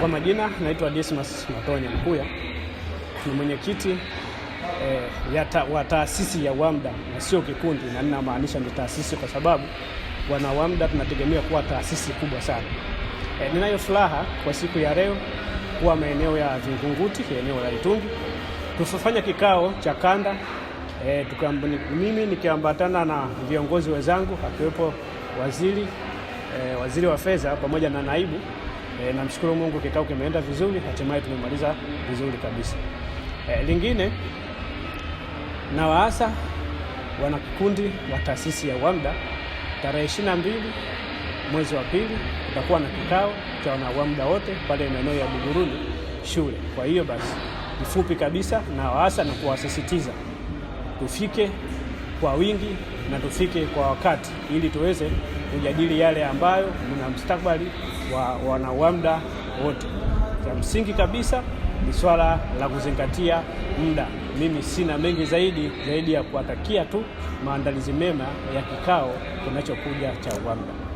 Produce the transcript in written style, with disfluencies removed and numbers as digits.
Kwa majina naitwa Dismas Matonye Mkuya, ni mwenyekiti wa taasisi ya WAMDA na sio kikundi, na ninamaanisha ni taasisi kwa sababu wana WAMDA tunategemea kuwa taasisi kubwa sana. Ninayo furaha kwa siku ya leo kuwa maeneo ya Vingunguti, eneo la Itungi. Tufanya kikao cha kanda, mimi nikiambatana na viongozi wenzangu akiwepo waziri wa fedha pamoja na naibu. Namshukuru Mungu kikao kimeenda vizuri, hatimaye tumemaliza vizuri kabisa. Lingine na waasa wana kikundi wa taasisi ya WAMDA, tarehe 22 mwezi wa pili tutakuwa na kikao cha wana WAMDA wote pale maeneo ya Buguruni shule. Kwa hiyo basi kifupi kabisa na waasa na kuwasisitiza tufike kwa wingi na tufike kwa wakati ili tuweze kujadili yale ambayo mna mustakabali wa wana WAMDA wote. Cha msingi kabisa ni swala la kuzingatia muda. Mimi sina mengi zaidi ya kuwatakia tu maandalizi mema ya kikao kinachokuja cha WAMDA.